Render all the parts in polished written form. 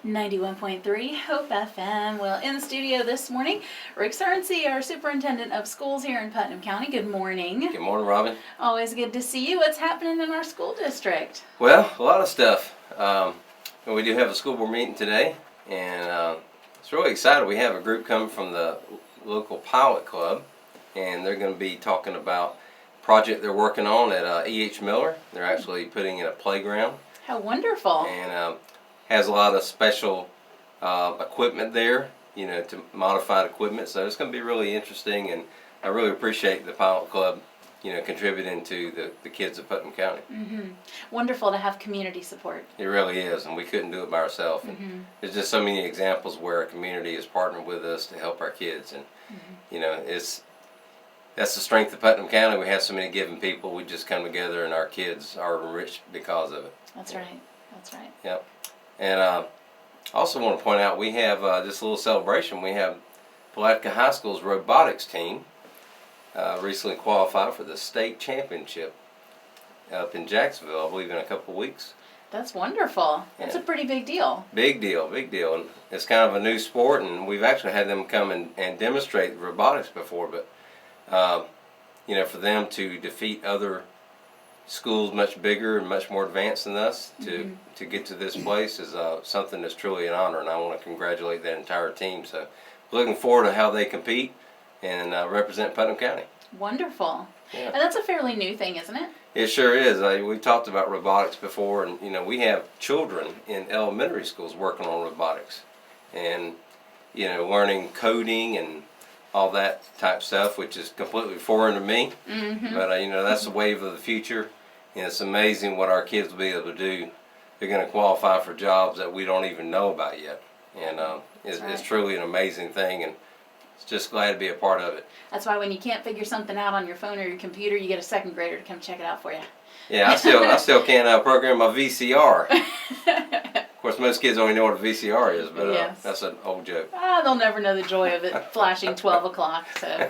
91.3 Hope FM. Well, in the studio this morning, Rick Surrency, our Superintendent of Schools here in Putnam County. Good morning. Good morning, Robin. Always good to see you. What's happening in our school district? Well, a lot of stuff. We do have a school board meeting today, and it's really exciting. We have a group coming from the local pilot club, and they're going to be talking about a project they're working on at E.H. Miller. They're actually putting in a playground. How wonderful. And has a lot of special equipment there, to modified equipment. So it's going to be really interesting, and I really appreciate the pilot club, contributing to the kids of Putnam County. Mm-hmm. Wonderful to have community support. It really is, and we couldn't do it by ourselves. Mm-hmm. There's just so many examples where a community has partnered with us to help our kids, and that's the strength of Putnam County. We have so many giving people. We just come together, and our kids are enriched because of it. That's right. That's right. Yep. And I also want to point out we have just a little celebration. We have Pulatka High School's robotics team recently qualified for the state championship up in Jacksonville, I believe, in a couple of weeks. That's wonderful. That's a pretty big deal. Big deal, big deal. And it's kind of a new sport, and we've actually had them come and demonstrate robotics before, but for them to defeat other schools much bigger and much more advanced than us to get to this place is something that's truly an honor, and I want to congratulate that entire team. So looking forward to how they compete and represent Putnam County. Wonderful. Yeah. And that's a fairly new thing, isn't it? It sure is. We've talked about robotics before, and we have children in elementary schools working on robotics and learning coding and all that type stuff, which is completely foreign to me. Mm-hmm. But that's the wave of the future, and it's amazing what our kids will be able to do. They're going to qualify for jobs that we don't even know about yet, and it's truly an amazing thing, and it's just glad to be a part of it. That's why when you can't figure something out on your phone or your computer, you get a second grader to come check it out for you. Yeah, I still can't program my VCR. Of course, most kids only know what a VCR is, but yes. That's an old joke. They'll never know the joy of it flashing 12 o'clock. So.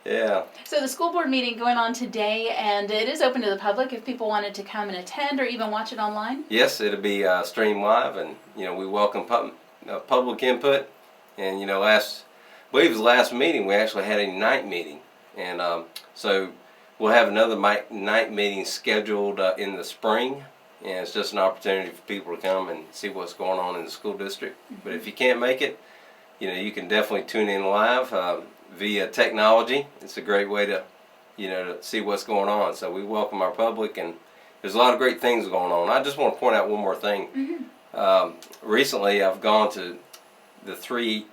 Yeah. So the school board meeting going on today, and it is open to the public if people wanted to come and attend or even watch it online? Yes, it'll be streamed live, and we welcome public input. And I believe it was the last meeting, we actually had a night meeting, and so we'll have another night meeting scheduled in the spring. And it's just an opportunity for people to come and see what's going on in the school district. Mm-hmm. But if you can't make it, you can definitely tune in live via technology. It's a great way to, to see what's going on. So we welcome our public, and there's a lot of great things going on. I just want to point out one more thing. Mm-hmm. Recently, I've gone to the 3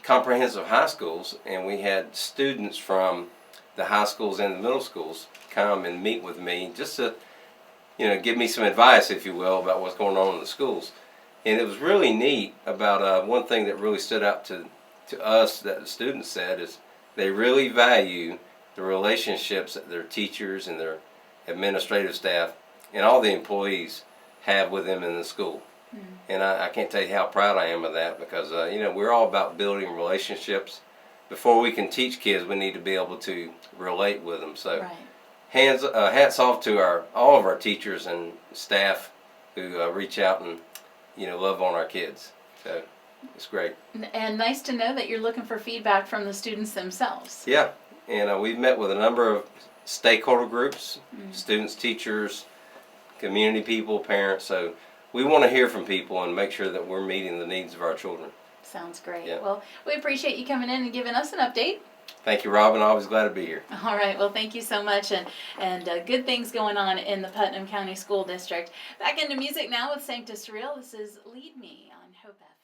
comprehensive high schools, and we had students from the high schools and the middle schools come and meet with me just to give me some advice, if you will, about what's going on in the schools. And it was really neat about one thing that really stood out to us that the students said is they really value the relationships that their teachers and their administrative staff and all the employees have with them in the school. Mm. And I can't tell you how proud I am of that, because we're all about building relationships. Before we can teach kids, we need to be able to relate with them. So. Right. Hats off to all of our teachers and staff who reach out and love on our kids. So it's great. And nice to know that you're looking for feedback from the students themselves. Yeah, and we've met with a number of stakeholder groups, students, teachers, community people, parents. So we want to hear from people and make sure that we're meeting the needs of our children. Sounds great. Yeah. Well, we appreciate you coming in and giving us an update. Thank you, Robin. Always glad to be here. All right. Well, thank you so much, and good things going on in the Putnam County School District. Back into music now with Sanctus Real. This is Lead Me on HopeFM.